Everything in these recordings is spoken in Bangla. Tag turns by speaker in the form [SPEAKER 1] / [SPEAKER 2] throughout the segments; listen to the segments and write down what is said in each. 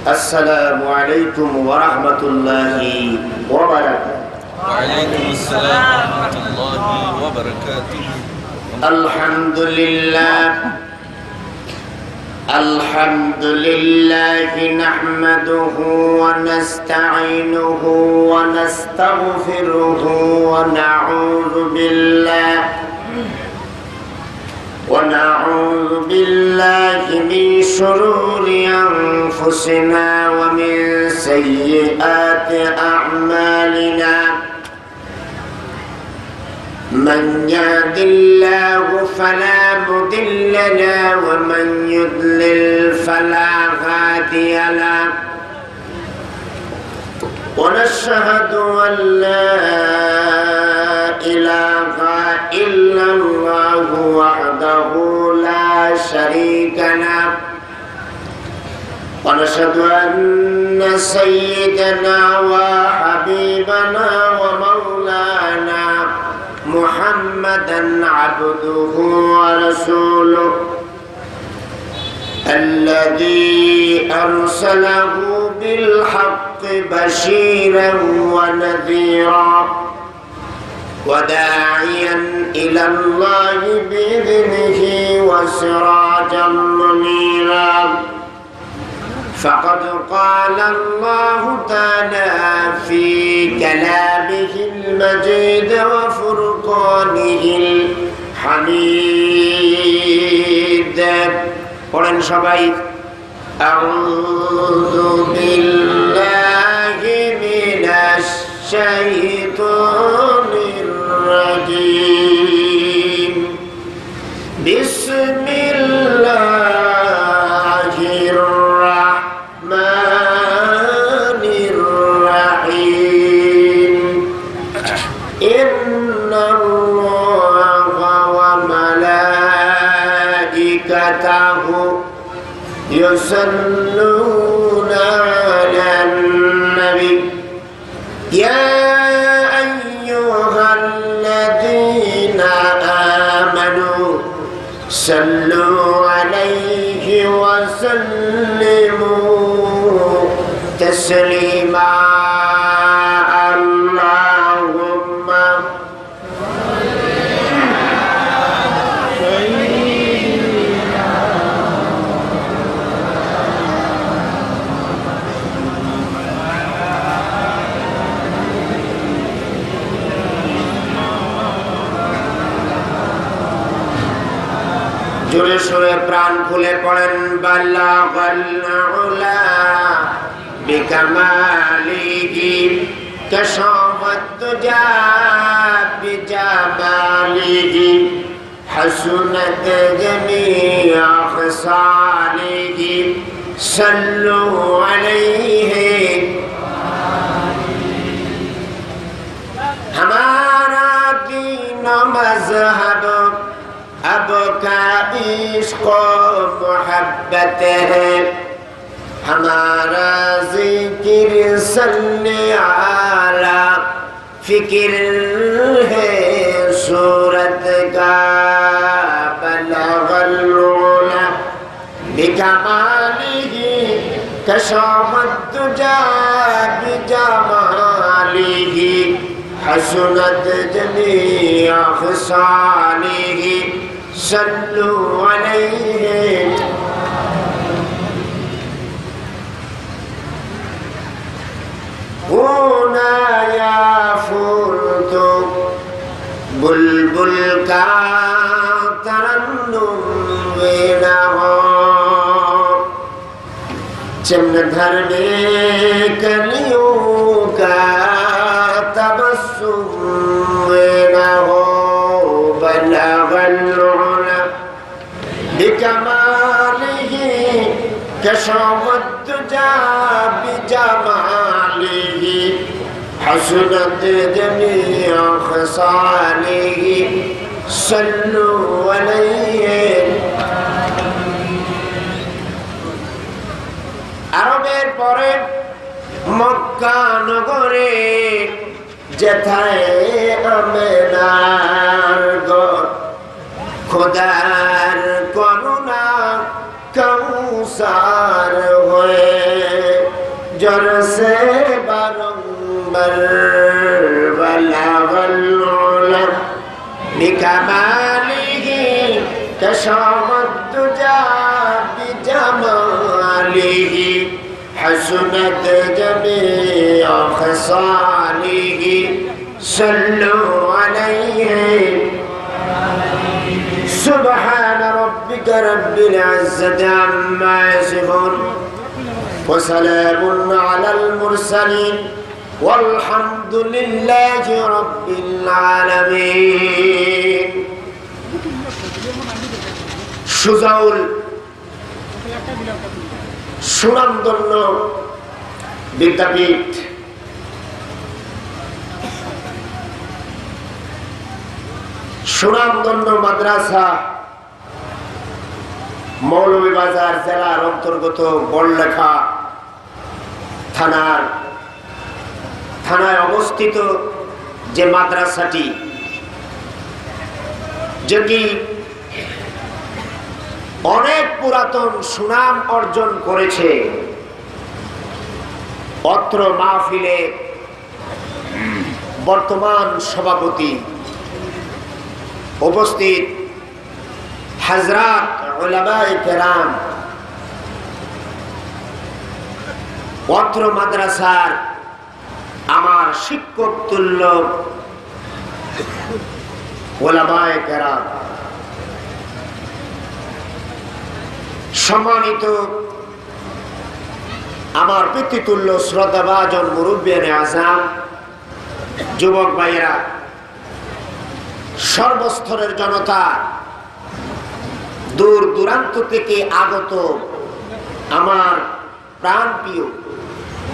[SPEAKER 1] السلام عليكم ورحمة الله وبركاته.
[SPEAKER 2] وعليكم السلام ورحمة الله وبركاته.
[SPEAKER 1] الحمد لله نحمده ونستعينه ونستغفره ونعوذ بالله من شرور أنفسنا ومن سيئات أعمالنا. من يهد الله فلا مضل له ومن يضلل فلا هادي له. ونشهد أن لا إله إلا الله وحده لا شريك له. ونشهد أن سيدنا وحبيبنا ومولانا محمدا عبده ورسوله الذي أرسله بالحق بشيرا ونذيرا وداعيا إلى الله بإذنه وسراجا منيرا. فقد قال الله تعالى في كلامه المجيد وفرقانه الحميد. قرآن شباب أعوذ بالله من الشيطان الرجيم. بسم الله الرحمن الرحيم. إن الله وملائكته يصلون على النبي يا أيها الذين آمنوا صلوا عليه وسلموا تسليما. اللهم জোরে সোরে প্রাণ খুলে পড়েন বাল্লাগাল উলা বিকামালিহি কাশাফাত দুজা বিজামালিহি হাসুনাত জামিআ খিসালিহি সাল্লু আলাইহি। हमारा दीन मज़हब अब का इश्क़ मोहब्बत है. हमारा ज़िक्र सल्ले आला फ़िक्र है सूरत का बलगल उला बिकमालिही कशाफत दुजा बिजमालिही हसनत जमीअ ख़िसालिही सल्लु अलैहि। होना या फुर्तो बुलबुल का तरन्नुम वे न हो चमन धर में कलियों का तबस्सुम वे न हो बलगल उला बिकमालिही कशाफत दुजा बिजमालिही हसनत जमीअ ख़िसालिही सल्लु अलैहि। আরবের পরে মক্কা নগরে যেথায় আমেনার ঘর খোদার করুণা কৌসার হয়ে जर से बारंबार बलागल उला बिकमालिही कशामत दुजा बिजमालिही हसनत जमीअ खसालिही सल्लु अलैहि सुब्हान रब्बिक रब्बिल इज्जति अम्मा यसिफून وسلام على المرسلين والحمد لله رب العالمين সুজাউল সুনামধন্য বিদ্যাপীঠ সুনামধন্য মাদ্রাসা মৌলভীবাজার জেলার অন্তর্গত বড়লেখা থানায় অবস্থিত যে মাদ্রাসাটি, যেটি অনেক পুরাতন সুনাম অর্জন করেছে, অত্র মাহফিলে বর্তমান সভাপতি উপস্থিত হযরত উলামায়ে কেরাম, অত্র মাদ্রাসার আমার শিক্ষক তুল্য উলামায়ে কেরাম, সম্মানিত আমার পিতৃতুল্য শ্রদ্ধাভাজন মুরব্বিয়ানে আযম, যুবক ভাইয়েরা, সর্বস্তরের জনতা, দূর দূরান্ত থেকে আগত আমার প্রাণপ্রিয়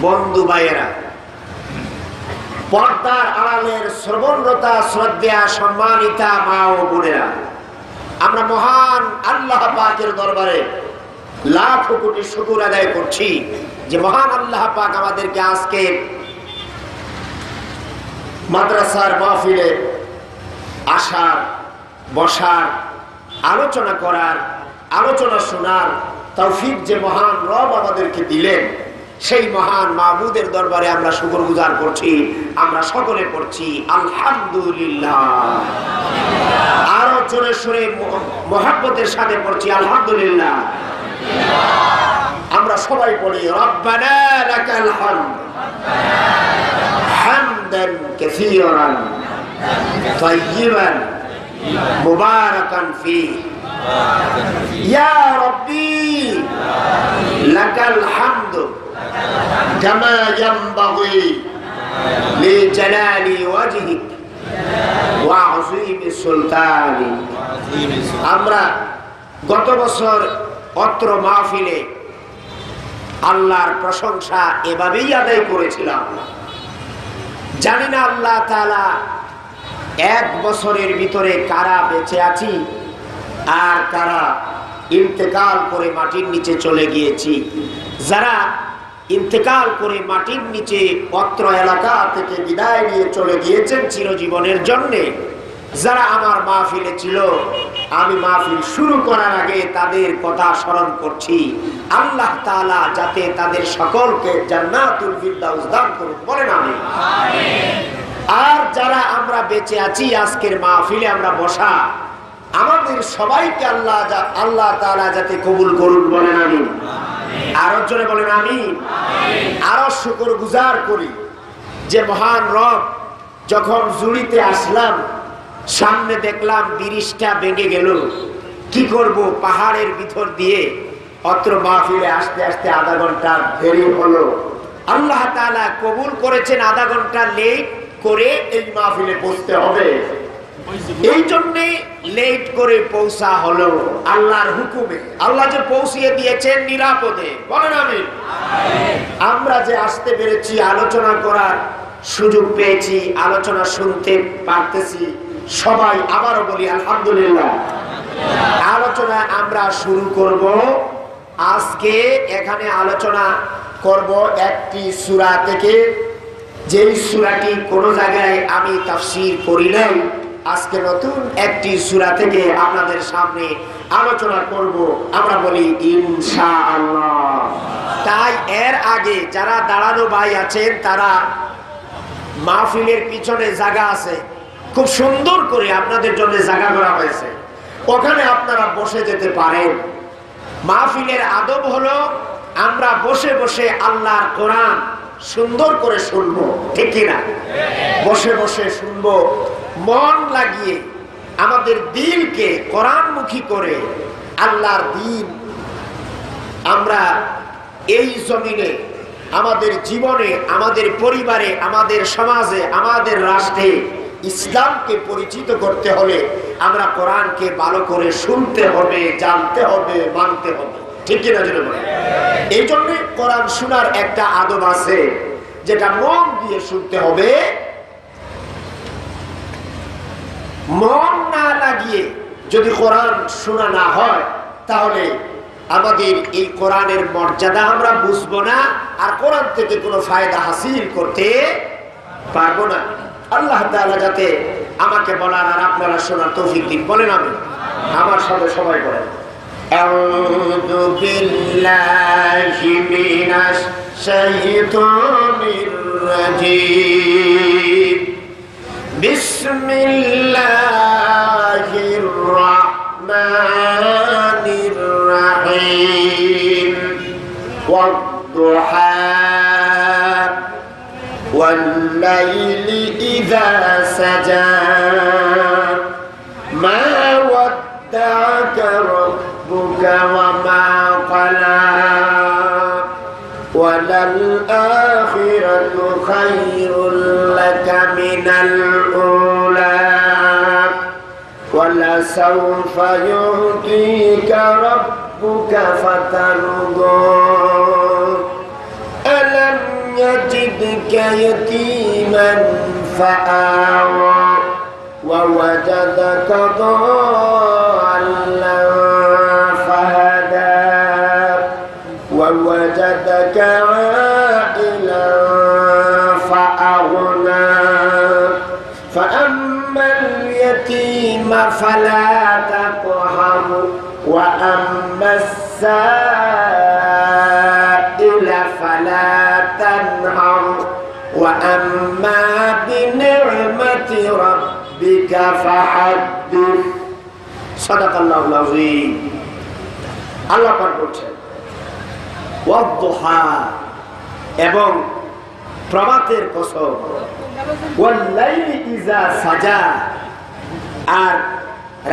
[SPEAKER 1] বন্ধু ভাইয়েরা, পর্দার আড়ালের শ্রবণরতা শ্রদ্ধা সম্মানিতা মা ও বোনেরা, আমরা মহান আল্লাহ পাকের দরবারে লাখ কোটি শুকর আদায় করছি যে মহান আল্লাহ পাক আমাদেরকে আজকে মাদ্রাসার মাহফিলে আসার, বসার, আলোচনা করার, আলোচনা শোনার তৌফিক যে মহান রব আমাদেরকে দিলেন, সেই মহান মাবুদের দরবারে আমরা শুকরগুজার করছি। আমরা সকলে পড়ছি আলহামদুলিল্লাহ, আরো জোরে সোরে মহব্বতের সাথে পড়ছি আলহামদুলিল্লাহ। আমরা সবাই পড়ি রব্বানা লাকাল হামদ হামদান কাসীরান তাইয়িবান মুবারাকান ফীহি ইয়া রাব্বি লাকাল হামদু কামা ইয়ানবাগি লিজালালি ওয়াজহিক ওয়া আযীমি সুলতানি। আমরা গত বছর অত্র মাহফিলে আল্লাহর প্রশংসা এভাবেই আদায় করেছিলাম। জানি না আল্লাহ তাআলা এক বছরের ভিতরে কারা বেঁচে আছি আর কারা ইন্তেকাল করে মাটির নিচে চলে গিয়েছি। যারা ইন্তেকাল করে মাটির নিচে অত্র এলাকা থেকে বিদায় নিয়ে চলে গিয়েছেন চিরজীবনের জন্যে, যারা আমার মাহফিলে ছিল, আমি মাহফিল শুরু করার আগে তাদের কথা স্মরণ করছি। আল্লাহ তাআলা যাতে তাদের সকলকে জান্নাতুল ফিরদাউস দান করুন, বলেন আমিন। আর যারা আমরা বেঁচে আছি আজকের মাহফিলে আমরা বসা, আমাদের সবাইকে আল্লাহ তাআলা যাতে কবুল করুন, বলেন আমিন। আরো জোরে বলেন আমিন। আরো শুকরগুজার করি যে মহান রব, যখন জুড়িতে আসলাম সামনে দেখলাম ব্রিজটা ভেঙে গেল, কি করব, পাহাড়ের ভিতর দিয়ে অত্র মাহফিলে আসতে আসতে আধা ঘন্টা দেরি হলো। আল্লাহ তাআলা কবুল করেছেন আধা ঘন্টা লেট করে এই মাহফিলে পৌঁছতে হবে, এই জন্য লেট করে পৌঁছা হলো আল্লাহর হুকুমে। আল্লাহ যে পৌঁছিয়ে দিয়েছেন নিরাপদে, বলেন আমিন। আমরা যে আসতে পেরেছি, আলোচনা করার সুযোগ পেয়েছি, আলোচনা শুনতে পারতেছি, সবাই আবারও বলি আলহামদুলিল্লাহ। আলোচনা আমরা শুরু করব আজকে। এখানে আলোচনা করব একটি সূরা থেকে, যেই সূরাটি কোনো জায়গায় আমি তাফসীর করি নাই। আজকে নতুন একটি সূরা থেকে আপনাদের সামনে আলোচনা করব। আমরা বলি ইনশাআল্লাহ। তাই এর আগে যারা দাঁড়ানো ভাই আছেন, তারা মাহফিলের পিছনে জায়গা আছে, খুব সুন্দর করে আপনাদের জন্য জায়গা করা হয়েছে, ওখানে আপনারা বসে যেতে পারেন। মাহফিলের আদব হলো আমরা বসে বসে আল্লাহর কোরআন সুন্দর করে শুনবো, ঠিক কিনা? বসে বসে শুনবো, মন লাগিয়ে আমাদের দিলকে কোরআনমুখী করে আল্লাহর দিন আমরা এই জমিনে, আমাদের জীবনে, আমাদের পরিবারে, আমাদের সমাজে, আমাদের রাষ্ট্রে ইসলামকে পরিচিত করতে হলে আমরা কোরআনকে ভালো করে শুনতে হবে, জানতে হবে, মানতে হবে, ঠিক কিনা? এই জন্য কোরআন শোনার একটা আদব আছে, যেটা মন দিয়ে শুনতে হবে। মন না লাগিয়ে যদি কোরআন শোনা না হয়, তাহলে আমাদের এই কোরআনের মর্যাদা আমরা বুঝবো না, আর কোরআন থেকে কোনো ফায়দা হাসিল করতে পারবো না। আল্লাহ তাআলা যাতে আমাকে বলার আর আপনারা শোনার তৌফিক দিন। বলেন আমি, আমার সাথে সবাই বলেন, আউযু বিল্লাহি মিনাশ শাইতানির রাজীম, বিসমিল্লাহির রাহমানির রাহিম, ওয়াদ-দুহা والليل إذا سجى ما ودعك ربك وما قلى وللآخرة خير لك من الأولى ولسوف يعطيك ربك فترضى ألم يجدك يتيما فآوى ووجدك ضالا فهدى ووجدك عائلا فأغنى فأما اليتيم فلا تقهر وأما السائل فلا تنهر وأما بنعمة ربك فحدث صدق الله العظيم আল্লাহ পাক বলছেন ওয়াদ-দুহা এবং প্রভাতের কসম, ওয়াল-লাইলি ইযা সাজা আর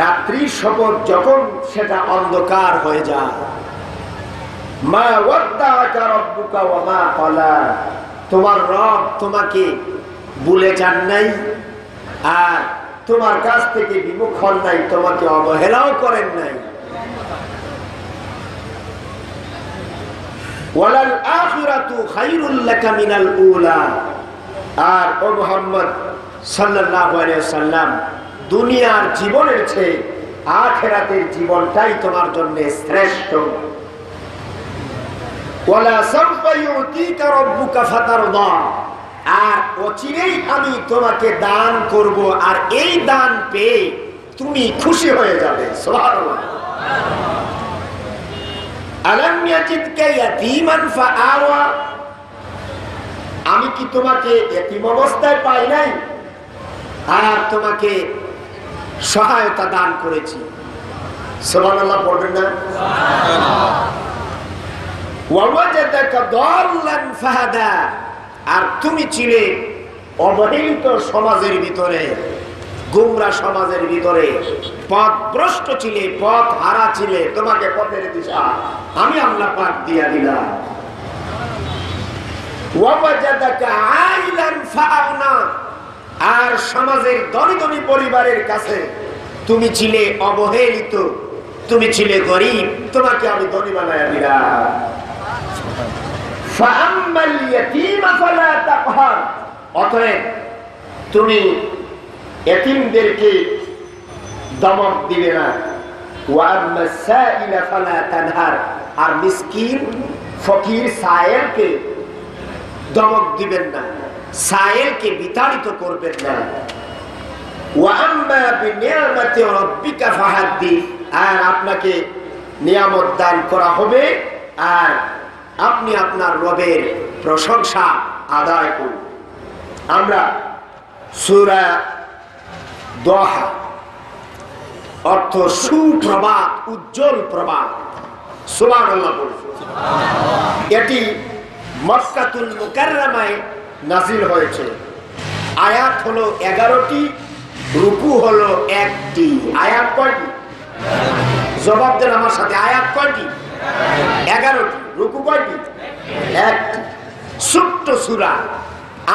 [SPEAKER 1] রাত্রির শপথ যখন সেটা অন্ধকার হয়ে যায়, মা ওয়াদ্দাআকা রাব্বুকা ওয়া মা ক্বালা, তোমার রব তোমাকে ভুলে যান নাই আর তোমার কাছ থেকে বিমুখ হন নাই, তোমাকে অবহেলাও করেন নাই। ওয়ালাল আখিরাতু খায়রুল লাকা মিনাল উলা, আর ও মুহাম্মদ সাল্লাল্লাহু আলাইহি ওয়াসাল্লাম, দুনিয়ার জীবনের চেয়ে আখিরাতের জীবনটাই তোমার জন্য শ্রেষ্ঠ। ওয়ালা সাওফা ইউতিকা রাব্বুকা ফাতারদা, আর অচিরেই আমি তোমাকে দান করব, আর এই দান পেয়ে তুমি খুশি হয়ে যাবে। সুবহানাল্লাহ। আলাম ইয়াজিদকা ইয়াতীমান ফাআওয়া, আমি কি তোমাকে এতিম অবস্থায় পাই নাই আর তোমাকে সহায়তা দান করেছি। সুবহানাল্লাহ পড়বেন না? সুবহানাল্লাহ। ওয়া ওয়াজাদাকা দাল্লান ফাহাদা, আর তুমি ছিলে অবহেলিত সমাজের ভিতরে, গুমরা সমাজের ভিতরে পথভ্রষ্ট ছিলে, পথ হারা ছিলে, তোমাকে পথের দিশা আমি আল্লাহ পাক দিয়া দিলাম। ওয়া ওয়াজাদাকা আইলান ফাআগনা, আর সমাজের ধনী ধনী পরিবারের কাছে তুমি ছিলে অবহেলিত, তুমি ছিলে গরিব, তোমাকে আমি ধনী বানায়া দিলাম। ফাআম্মাল ইয়াতীমা ফালা তাকহার, অতএব তুমি এতিমদেরকে দমক দিবে না। ওয়া আম্মাস সাইলা ফালা তানহার, আর মিসকিন ফকির সায়েলকে দমক দিবেন না, সায়েলকে বিতাড়িত করবেন না। ওয়া আম্মা বিনিয়ামাতি রাব্বিকা ফাহাদ্দিস, আর আপনাকে নিয়ামত দান করা হবে, আর আপনি আপনার রবের প্রশংসা আদায় করুন। আমরা সূরা দোহা অর্থ সুপ্রভাত, উজ্জ্বল প্রভাত, সুবহানাল্লাহ বলুন। এটি মক্কাতুল মুকাররমায় নাজিল হয়েছে। আয়াত হলো 11টি, রুকু হলো 1টি। আয়াত কয়টি? জবাব দেন আমার সাথে, আয়াত কয়টি? 11টি। রুকু কয়টি? 1টি। ছোট্ট সূরা।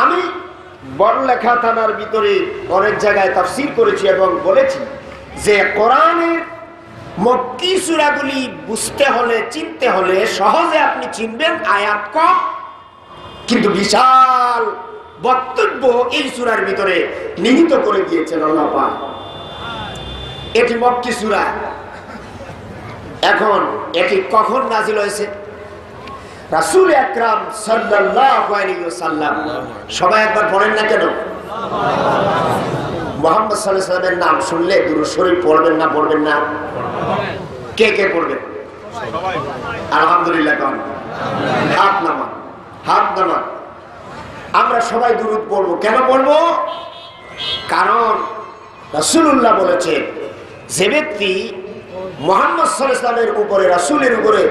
[SPEAKER 1] আমি বড়লেখা থানার ভিতরে অনেক জায়গায় তাফসীর করেছি এবং বলেছি যে কোরআনের মক্কি সূরাগুলি বুঝতে হলে, চিনতে হলে সহজে আপনি চিনবেন, আয়াত কম কিন্তু বিশাল বক্তব্য এই সূরার ভিতরে নিহিত করে দিয়েছেন আল্লাহ পাক। এটি মক্কি সূরা। এখন এটি কখন নাজিল হয়েছে? রাসূল আকরাম সাল্লাল্লাহু আলাইহি ওয়াসাল্লাম, সবাই একবার পড়েন না কেন? মুহাম্মদ সাল্লাল্লাহু আলাইহি ওয়াসাল্লামের নাম শুনলে দুরূদ শরীফ পড়বেন না? পড়বেন না? কে কে পড়বেন? আলহামদুলিল্লাহ। হাত নামান, হাত নামান। আমরা সবাই দুরূদ পড়বো। কেন পড়বো? কারণ রাসূলুল্লাহ বলেছেন, যে ব্যক্তি মুহাম্মদ সাল্লাল্লাহু আলাইহি ওয়াসাল্লামের উপরে, রাসূলের উপরে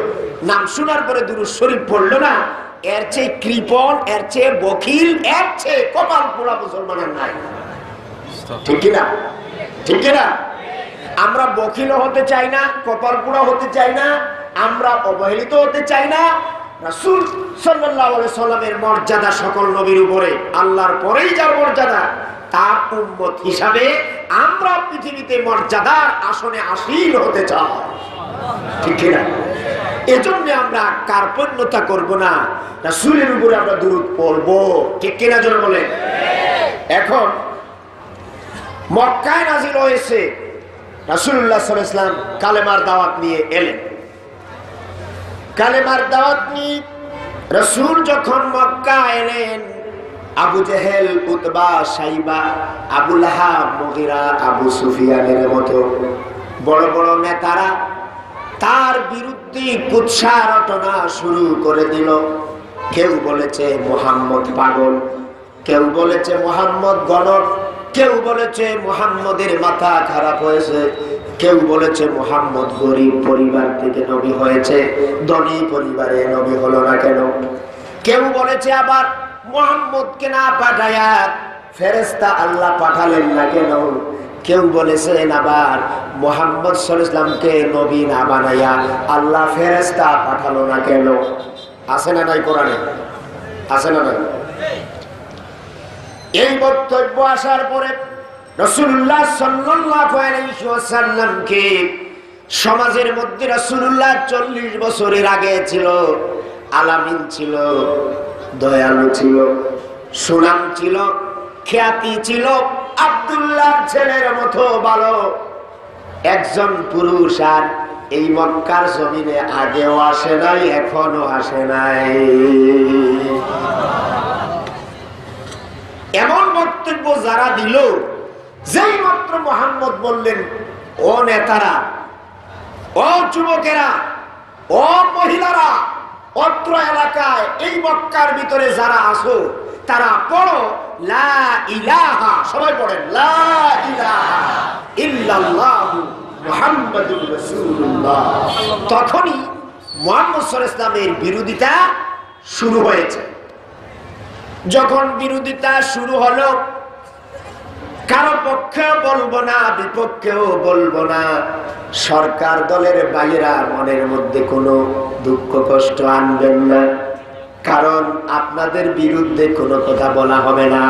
[SPEAKER 1] নাম শোনার পরে দুরূদ শরীফ পড়লো না, এর চেয়ে কৃপণ, এর চেয়ে বখিল, এর চেয়ে কপাল পোড়া মুসলমানের নাই। ঠিক কিনা? ঠিক কিনা? আমরা বখিলও হতে চাই না, কপাল পোড়া হতে চাই না, আমরা অবহেলিত হতে চাই না। রাসূল সাল্লাল্লাহু আলাইহি ওয়াসাল্লামের মর্যাদা সকল নবীর উপরে, আল্লাহর পরেই যার মর্যাদা, তার উম্মত হিসাবে আমরা পৃথিবীতে মর্যাদার আসনে আসীন হতে চাই। ঠিক কিনা? এজন্য আমরা কার্পণ্যতা করব না, রাসূলের উপরে আমরা দুরূদ পড়বো। ঠিক কিনা জোরে বলেন? এখন মক্কায় নাজিল হয়েছে, রাসূলুল্লাহ সাল্লাল্লাহু আলাইহি ওয়াসাল্লাম কালেমার দাওয়াত নিয়ে এলেন। কালেমার দাওয়াত নিয়ে রাসূল যখন মক্কা এলেন, আবু জেহেল, উতবা, সাইবা, আবু লাহাব, মুগীরা, আবু সুফিয়ানের মতো বড় বড় নেতারা তার বিরুদ্ধে কুৎসা রটনা শুরু করে দিল। কেউ বলেছে মুহাম্মদ পাগল, কেউ বলেছে মুহাম্মদ গণক, কেউ বলেছে মুহাম্মদের মাথা খারাপ হয়েছে, কেউ বলেছে মুহাম্মদ গরিব পরিবার থেকে নবী হয়েছে, ধনী পরিবারে নবী হলো না কেন। কেউ বলেছে আবার মুহাম্মদকে না পাঠায়া ফেরেশতা আল্লাহ পাঠালেন না কেন। কেউ বলেছেন আবার মুহাম্মদ সাল্লাল্লাহু আলাইহি ওয়াসাল্লামকে নবী না বানায়া আল্লাহ ফেরেশতা পাঠালো না কেন। আছে না নাই কোরআনে? আছে না নাই? এই বক্তব্য আসার পরে রাসূলুল্লাহ সাল্লাল্লাহু আলাইহি ওয়াসাল্লামকে সমাজের মধ্যে রাসূলুল্লাহ 40 বছরের আগে ছিল আলামিন ছিল, দয়ালু ছিল, সুনাম ছিল, খ্যাতি ছিল, আব্দুল্লাহ ছেলের মতো ভালো একজন পুরুষ আর এই মক্কার জমিনে আগেও আসে নাই, এখনো আসে নাই। এমন বক্তব্য যারা দিল, যেই মাত্র মুহাম্মদ বললেন, ও নেতারা, ও যুবকেরা, ও মহিলারা, অত্র এলাকায় এই মক্কার ভিতরে যারা আসো তারা পড়ো লা ইলাহা, সবাই পড়েন লা ইলাহা ইল্লাল্লাহু মুহাম্মাদুর রাসূলুল্লাহ। তখনই মুহাম্মদ সাল্লাল্লাহু আলাইহি ওয়াসাল্লামের বিরোধিতা শুরু হয়েছে। যখন বিরোধিতা শুরু হলো, কারো পক্ষেও বলবো না, বিপক্ষেও বলবো না, সরকার দলের বাইরা মনের মধ্যে কোনো দুঃখ কষ্ট আনবেন না, কারণ আপনাদের বিরুদ্ধে কোনো কথা বলা হবে না।